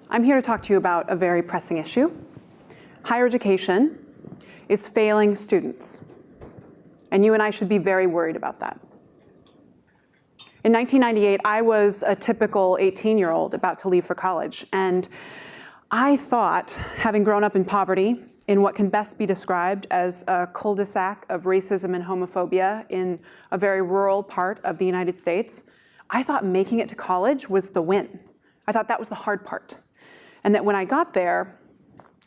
I'm here to talk to you about a very pressing issue. Higher education is failing students, and you and I should be very worried about that. In 1998, I was a typical 18-year-old about to leave for college, and I thought, having grown up in poverty, in what can best be described as a cul-de-sac of racism and homophobia in a very rural part of the United States, I thought making it to college was the win. I thought that was the hard part. And that when I got there,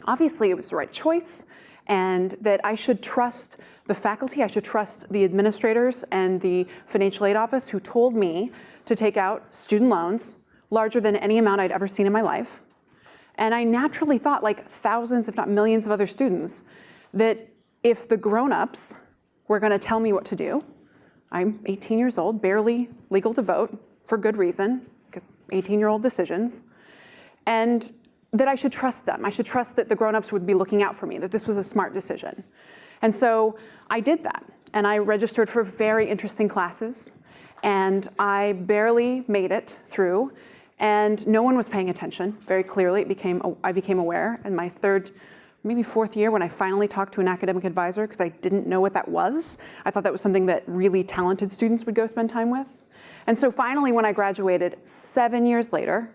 obviously it was the right choice, and that I should trust the faculty, I should trust the administrators and the financial aid office who told me to take out student loans larger than any amount I'd ever seen in my life. And I naturally thought, like thousands, if not millions of other students, that if the grown-ups were going to tell me what to do, I'm 18 years old, barely legal to vote, for good reason, because 18-year-old decisions, and that I should trust them. I should trust that the grown-ups would be looking out for me, that this was a smart decision. And so I did that, and I registered for very interesting classes, and I barely made it through, and no one was paying attention. Very clearly, I became aware in my third, maybe fourth year when I finally talked to an academic advisor because I didn't know what that was. I thought that was something that really talented students would go spend time with. And so finally, when I graduated 7 years later,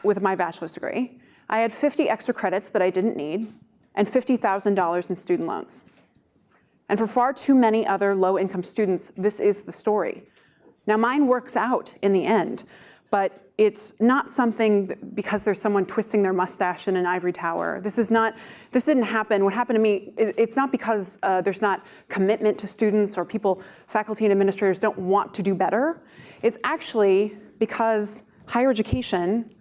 with my bachelor's degree, I had 50 extra credits that I didn't need and $50,000 in student loans. And for far too many other low-income students, this is the story. Now, mine works out in the end, but it's not something because there's someone twisting their mustache in an ivory tower. This didn't happen. What happened to me, it's not because there's not commitment to students or faculty and administrators don't want to do better. It's actually because higher education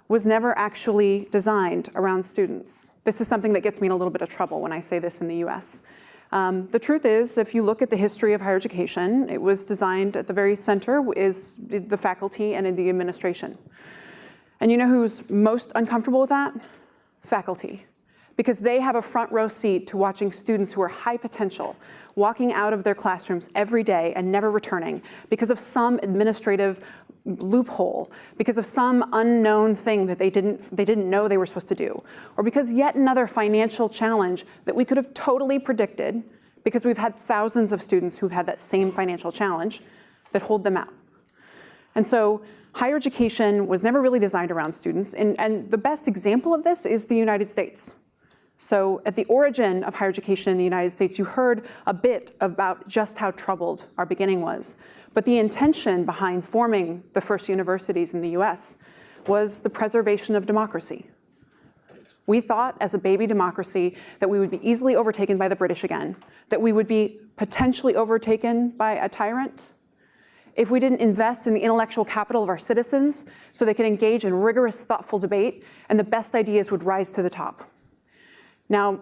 was never actually designed around students. This is something that gets me in a little bit of trouble when I say this in the US. The truth is, if you look at the history of higher education, it was designed at the very center is the faculty and in the administration. And you know who's most uncomfortable with that? Faculty. Because they have a front row seat to watching students who are high potential walking out of their classrooms every day and never returning because of some administrative loophole, because of some unknown thing that they didn't know they were supposed to do, or because yet another financial challenge that we could have totally predicted because we've had thousands of students who've had that same financial challenge that hold them out. And so higher education was never really designed around students, and the best example of this is the United States. So at the origin of higher education in the United States, you heard a bit about just how troubled our beginning was. But the intention behind forming the first universities in the US was the preservation of democracy. We thought as a baby democracy that we would be easily overtaken by the British again, that we would be potentially overtaken by a tyrant if we didn't invest in the intellectual capital of our citizens so they could engage in rigorous, thoughtful debate, and the best ideas would rise to the top. Now,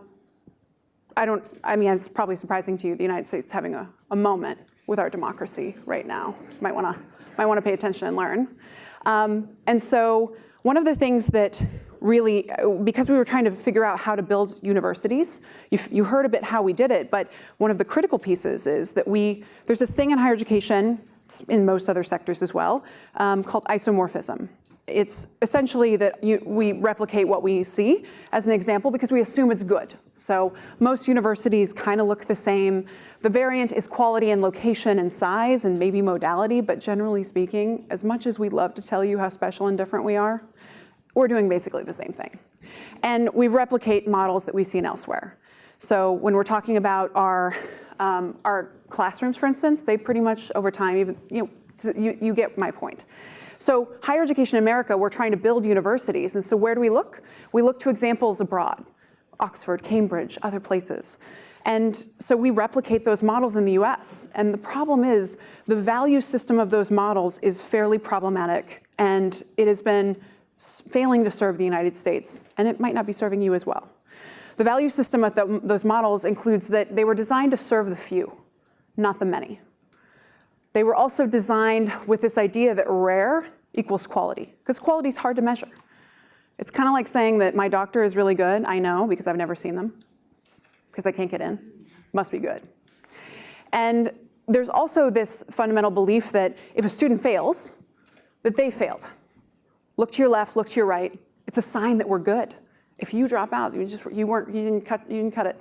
it's probably surprising to you, the United States is having a moment with our democracy right now. Might want to pay attention and learn. And so one of the things that really, because we were trying to figure out how to build universities, you heard a bit how we did it, but one of the critical pieces is that there's this thing in higher education, in most other sectors as well, called isomorphism. It's essentially that we replicate what we see as an example because we assume it's good. So most universities kind of look the same. The variant is quality and location and size and maybe modality, but generally speaking, as much as we'd love to tell you how special and different we are, we're doing basically the same thing. And we replicate models that we've seen elsewhere. So when we're talking about our classrooms, for instance, they pretty much over time, you get my point. So higher education in America, we're trying to build universities. And so where do we look? We look to examples abroad, Oxford, Cambridge, other places. And so we replicate those models in the US. And the problem is the value system of those models is fairly problematic. And it has been failing to serve the United States. And it might not be serving you as well. The value system of those models includes that they were designed to serve the few, not the many. They were also designed with this idea that rare equals quality, because quality is hard to measure. It's kind of like saying that my doctor is really good. I know because I've never seen them, because I can't get in. Must be good. And there's also this fundamental belief that if a student fails, that they failed. Look to your left, look to your right. It's a sign that we're good. If you drop out, you didn't cut it.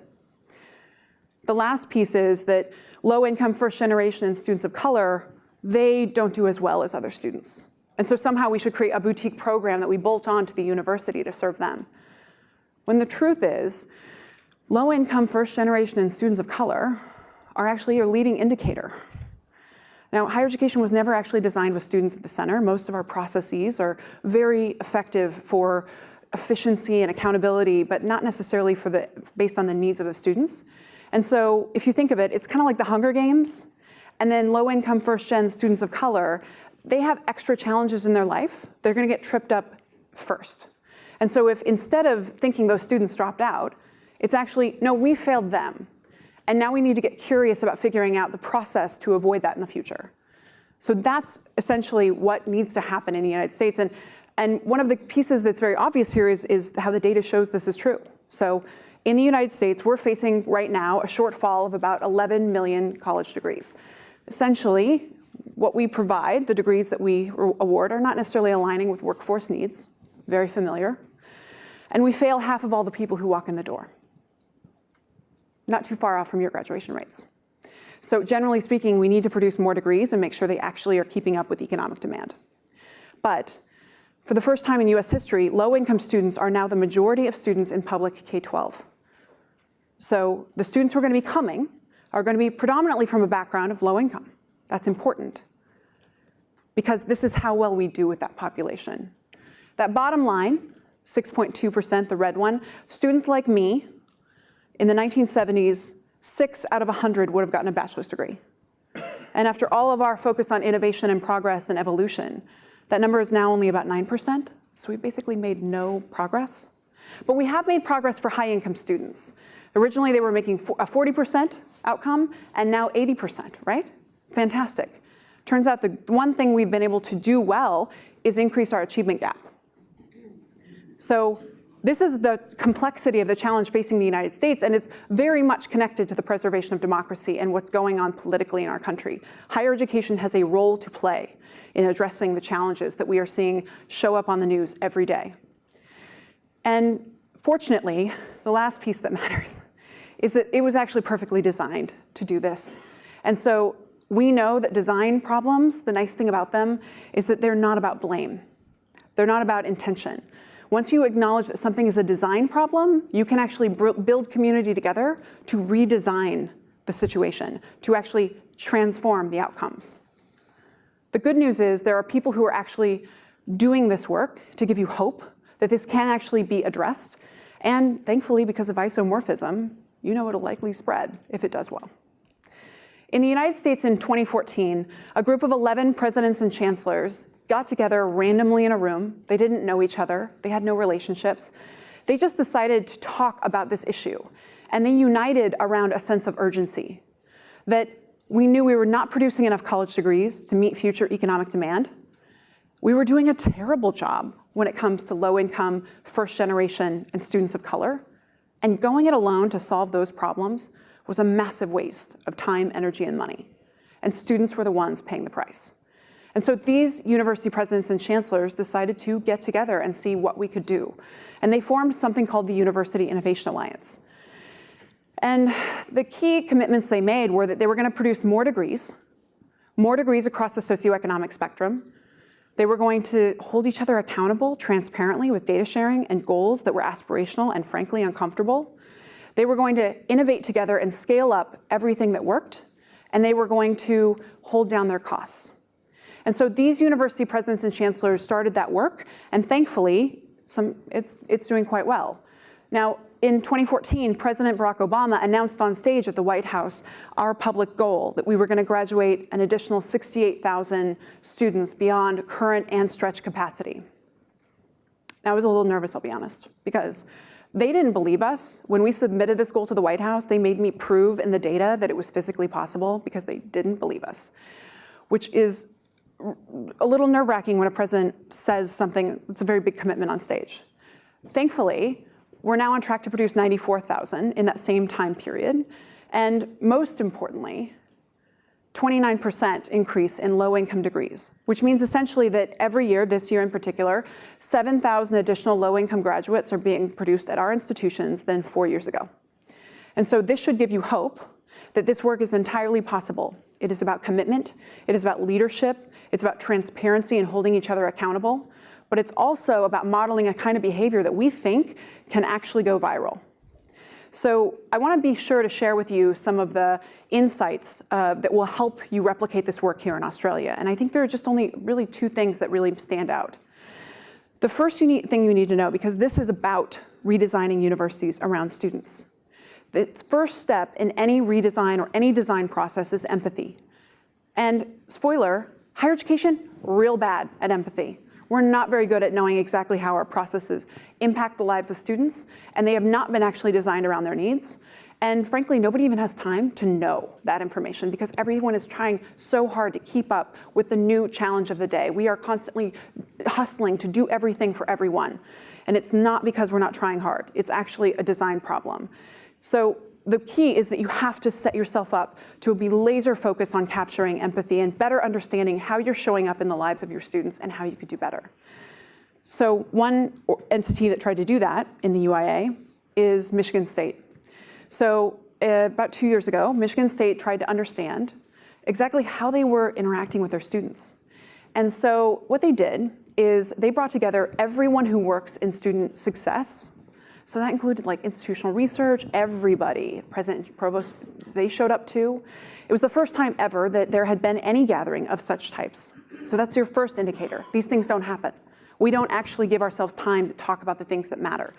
The last piece is that low-income first generation and students of color, they don't do as well as other students. And so somehow we should create a boutique program that we bolt on to the university to serve them. When the truth is, low-income first generation and students of color are actually your leading indicator. Now, higher education was never actually designed with students at the center. Most of our processes are very effective for efficiency and accountability, but not necessarily based on the needs of the students. And so if you think of it, it's kind of like the Hunger Games, and then low-income first-gen students of color, they have extra challenges in their life. They're going to get tripped up first. And so if instead of thinking those students dropped out, it's actually, no, we failed them. And now we need to get curious about figuring out the process to avoid that in the future. So that's essentially what needs to happen in the United States. And one of the pieces that's very obvious here is how the data shows this is true. So in the United States, we're facing right now a shortfall of about 11 million college degrees. Essentially, what we provide, the degrees that we award, are not necessarily aligning with workforce needs. Very familiar. And we fail half of all the people who walk in the door. Not too far off from your graduation rates. So generally speaking, we need to produce more degrees and make sure they actually are keeping up with economic demand. But for the first time in US history, low-income students are now the majority of students in public K-12. So the students who are going to be coming are going to be predominantly from a background of low income. That's important, because this is how well we do with that population. That bottom line, 6.2%, the red one, students like me, in the 1970s, 6 out of 100 would have gotten a bachelor's degree. And after all of our focus on innovation and progress and evolution, that number is now only about 9%. So we basically made no progress. But we have made progress for high-income students. Originally, they were making a 40% outcome, and now 80%, right? Fantastic. Turns out the one thing we've been able to do well is increase our achievement gap. So this is the complexity of the challenge facing the United States, and it's very much connected to the preservation of democracy and what's going on politically in our country. Higher education has a role to play in addressing the challenges that we are seeing show up on the news every day. And fortunately, the last piece that matters is that it was actually perfectly designed to do this. And so we know that design problems, the nice thing about them is that they're not about blame. They're not about intention. Once you acknowledge that something is a design problem, you can actually build community together to redesign the situation, to actually transform the outcomes. The good news is there are people who are actually doing this work to give you hope that this can actually be addressed. And thankfully, because of isomorphism, you know it'll likely spread if it does well. In the United States in 2014, a group of 11 presidents and chancellors got together randomly in a room. They didn't know each other. They had no relationships. They just decided to talk about this issue. And they united around a sense of urgency, that we knew we were not producing enough college degrees to meet future economic demand. We were doing a terrible job when it comes to low-income, first generation, and students of color. And going it alone to solve those problems was a massive waste of time, energy, and money. And students were the ones paying the price. And so these university presidents and chancellors decided to get together and see what we could do. And they formed something called the University Innovation Alliance. And the key commitments they made were that they were going to produce more degrees across the socioeconomic spectrum. They were going to hold each other accountable transparently with data sharing and goals that were aspirational and frankly uncomfortable. They were going to innovate together and scale up everything that worked, and they were going to hold down their costs. And so these university presidents and chancellors started that work, and thankfully, it's doing quite well. Now, in 2014, President Barack Obama announced on stage at the White House our public goal that we were going to graduate an additional 68,000 students beyond current and stretch capacity. Now, I was a little nervous, I'll be honest, because they didn't believe us. When we submitted this goal to the White House, they made me prove in the data that it was physically possible because they didn't believe us, which is a little nerve-wracking when a president says something, it's a very big commitment on stage. Thankfully, we're now on track to produce 94,000 in that same time period. And most importantly, 29% increase in low-income degrees, which means essentially that every year, this year in particular, 7,000 additional low-income graduates are being produced at our institutions than 4 years ago. And so this should give you hope that this work is entirely possible. It is about commitment, it is about leadership, it's about transparency and holding each other accountable, but it's also about modeling a kind of behavior that we think can actually go viral. So I want to be sure to share with you some of the insights that will help you replicate this work here in Australia. And I think there are just only really 2 things that really stand out. The first thing you need to know, because this is about redesigning universities around students. The first step in any redesign or any design process is empathy. And spoiler, higher education, real bad at empathy. We're not very good at knowing exactly how our processes impact the lives of students, and they have not been actually designed around their needs. And frankly, nobody even has time to know that information because everyone is trying so hard to keep up with the new challenge of the day. We are constantly hustling to do everything for everyone. And it's not because we're not trying hard. It's actually a design problem. So the key is that you have to set yourself up to be laser focused on capturing empathy and better understanding how you're showing up in the lives of your students and how you could do better. So one entity that tried to do that in the UIA is Michigan State. So about 2 years ago, Michigan State tried to understand exactly how they were interacting with their students. And so what they did is they brought together everyone who works in student success. So that included like institutional research, everybody, president and provost, they showed up too. It was the first time ever that there had been any gathering of such types. So that's your first indicator. These things don't happen. We don't actually give ourselves time to talk about the things that matter.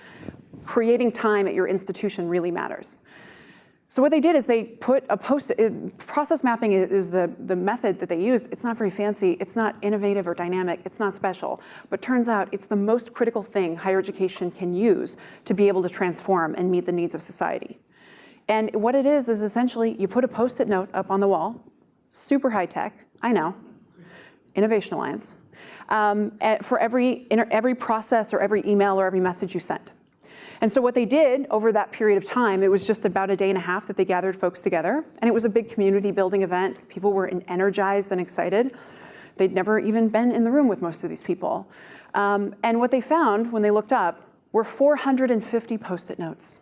Creating time at your institution really matters. So what they did is they put a post-it, process mapping is the method that they used. It's not very fancy, it's not innovative or dynamic, it's not special, but turns out it's the most critical thing higher education can use to be able to transform and meet the needs of society. And what it is essentially you put a Post-it note up on the wall, super high tech, I know, Innovation Alliance, for every process or every email or every message you sent. And so what they did over that period of time, it was just about a day and a half that they gathered folks together. And it was a big community building event. People were energized and excited. They'd never even been in the room with most of these people. And what they found when they looked up were 450 Post-it notes,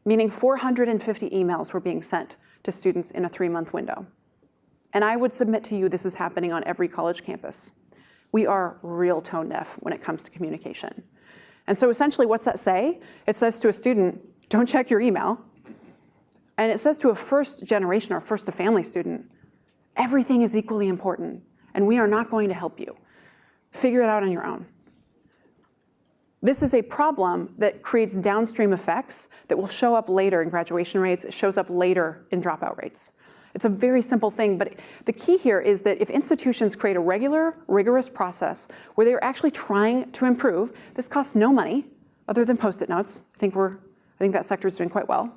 meaning 450 emails were being sent to students in a 3-month window. And I would submit to you this is happening on every college campus. We are real tone deaf when it comes to communication. And so essentially what's that say? It says to a student, don't check your email. And it says to a first generation or first to family student, everything is equally important and we are not going to help you. Figure it out on your own. This is a problem that creates downstream effects that will show up later in graduation rates. It shows up later in dropout rates. It's a very simple thing, but the key here is that if institutions create a regular, rigorous process where they're actually trying to improve, this costs no money other than Post-it notes. I think that sector is doing quite well.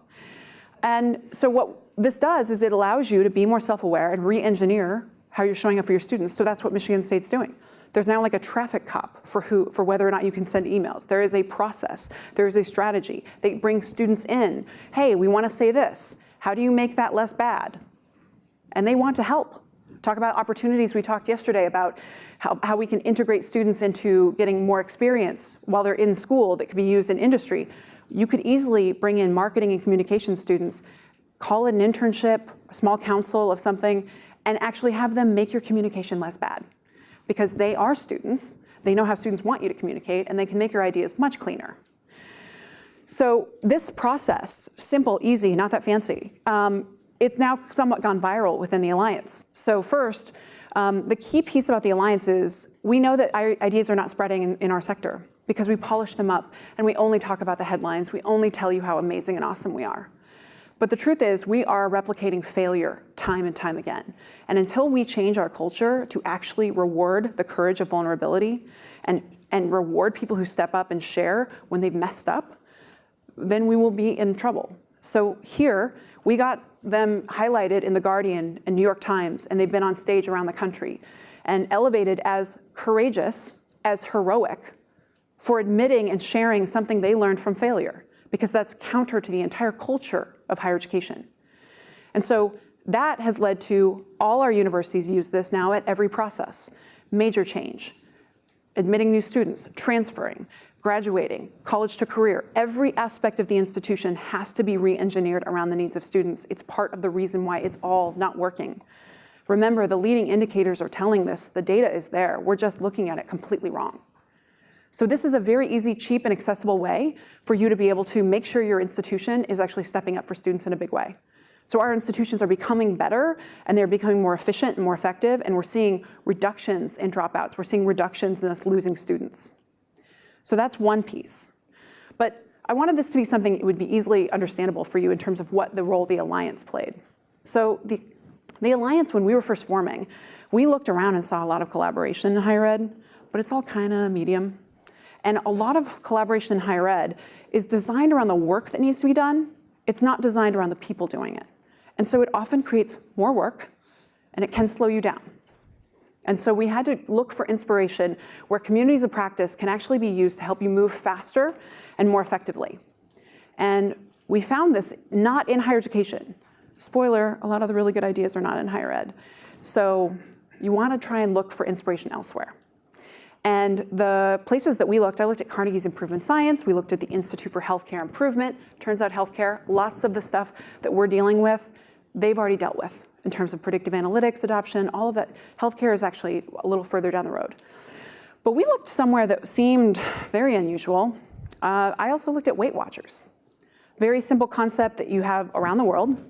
And so what this does is it allows you to be more self-aware and re-engineer how you're showing up for your students. So that's what Michigan State's doing. There's now like a traffic cop for whether or not you can send emails. There is a process. There is a strategy. They bring students in. Hey, we want to say this. How do you make that less bad? And they want to help. Talk about opportunities. We talked yesterday about how we can integrate students into getting more experience while they're in school that can be used in industry. You could easily bring in marketing and communication students, call it an internship, a small council of something, and actually have them make your communication less bad. Because they are students, they know how students want you to communicate, and they can make your ideas much cleaner. So this process, simple, easy, not that fancy, it's now somewhat gone viral within the Alliance. So first, the key piece about the Alliance is we know that ideas are not spreading in our sector because we polish them up and we only talk about the headlines. We only tell you how amazing and awesome we are. But the truth is we are replicating failure time and time again. And until we change our culture to actually reward the courage of vulnerability and reward people who step up and share when they've messed up, then we will be in trouble. So here, we got them highlighted in The Guardian and New York Times, and they've been on stage around the country and elevated as courageous, as heroic, for admitting and sharing something they learned from failure, because that's counter to the entire culture of higher education. And so That has led to all our universities use this now at every process. Major change, admitting new students, transferring, graduating, college to career. Every aspect of the institution has to be re-engineered around the needs of students. It's part of the reason why it's all not working. Remember, the leading indicators are telling this. The data is there. We're just looking at it completely wrong. So this is a very easy, cheap, and accessible way for you to be able to make sure your institution is actually stepping up for students in a big way. So our institutions are becoming better, and they're becoming more efficient and more effective, and we're seeing reductions in dropouts. We're seeing reductions in us losing students. So that's one piece. But I wanted this to be something that would be easily understandable for you in terms of what the role the Alliance played. So the Alliance, when we were first forming, we looked around and saw a lot of collaboration in higher ed, but it's all kind of medium. And a lot of collaboration in higher ed is designed around the work that needs to be done. It's not designed around the people doing it. And so it often creates more work, and it can slow you down. And so we had to look for inspiration where communities of practice can actually be used to help you move faster and more effectively. And we found this not in higher education. Spoiler, a lot of the really good ideas are not in higher ed. So you want to try and look for inspiration elsewhere. And the places that we looked, I looked at Carnegie's Improvement Science, we looked at the Institute for Healthcare Improvement. Turns out healthcare, lots of the stuff that we're dealing with, they've already dealt with in terms of predictive analytics adoption, all of that. Healthcare is actually a little further down the road. But we looked somewhere that seemed very unusual. I also looked at Weight Watchers. Very simple concept that you have around the world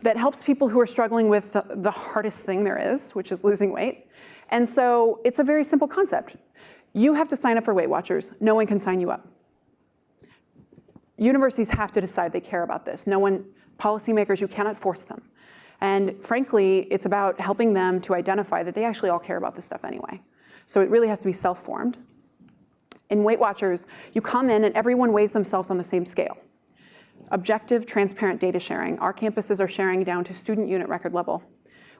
that helps people who are struggling with the hardest thing there is, which is losing weight. And so it's a very simple concept. You have to sign up for Weight Watchers. No one can sign you up. Universities have to decide they care about this. No one, policymakers, you cannot force them. And frankly, it's about helping them to identify that they actually all care about this stuff anyway. So it really has to be self-formed. In Weight Watchers, you come in and everyone weighs themselves on the same scale. Objective, transparent data sharing. Our campuses are sharing down to student unit record level.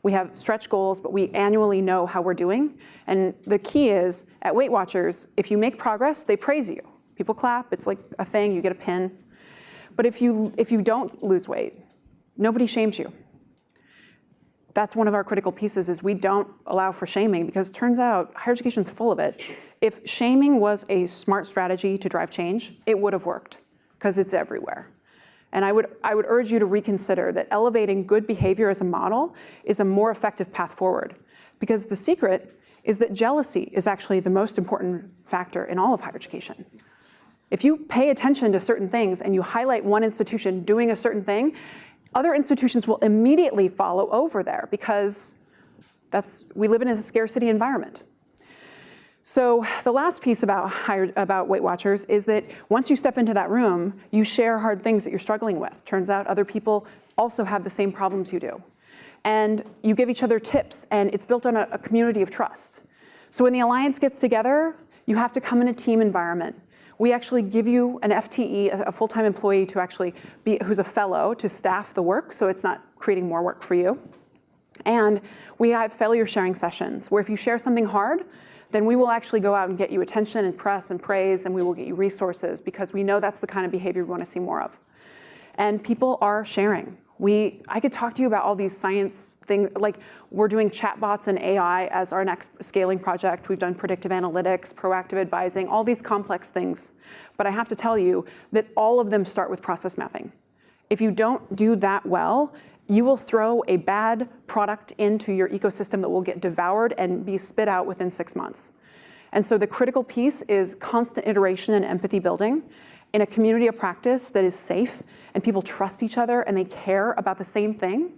We have stretch goals, but we annually know how we're doing. And the key is, at Weight Watchers, if you make progress, they praise you. People clap, it's like a thing, you get a pin. But if you don't lose weight, nobody shames you. That's one of our critical pieces, is we don't allow for shaming, because it turns out higher education is full of it. If shaming was a smart strategy to drive change, it would have worked, because it's everywhere. And I would urge you to reconsider that elevating good behavior as a model is a more effective path forward. Because the secret is that jealousy is actually the most important factor in all of higher education. If you pay attention to certain things and you highlight one institution doing a certain thing, other institutions will immediately follow over there, because we live in a scarcity environment. So the last piece about Weight Watchers is that once you step into that room, you share hard things that you're struggling with. Turns out other people also have the same problems you do. And you give each other tips, and it's built on a community of trust. So when the Alliance gets together, you have to come in a team environment. We actually give you an FTE, a full-time employee, to actually who's a fellow, to staff the work, so it's not creating more work for you. And we have failure sharing sessions, where if you share something hard, then we will actually go out and get you attention and press and praise, and we will get you resources, because we know that's the kind of behavior we want to see more of. And people are sharing. I could talk to you about all these science things, like we're doing chatbots and AI as our next scaling project. We've done predictive analytics, proactive advising, all these complex things. But I have to tell you that all of them start with process mapping. If you don't do that well, you will throw a bad product into your ecosystem that will get devoured and be spit out within 6 months. And so the critical piece is constant iteration and empathy building in a community of practice that is safe, and people trust each other and they care about the same thing.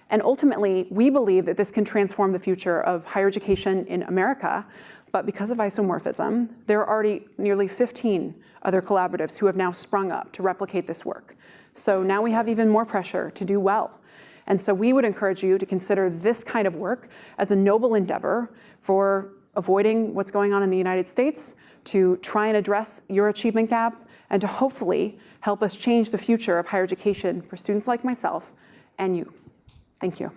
And ultimately, we believe that this can transform the future of higher education in America. But because of isomorphism, there are already nearly 15 other collaboratives who have now sprung up to replicate this work. So now we have even more pressure to do well. And so we would encourage you to consider this kind of work as a noble endeavor for avoiding what's going on in the United States, to try and address your achievement gap, and to hopefully help us change the future of higher education for students like myself and you. Thank you.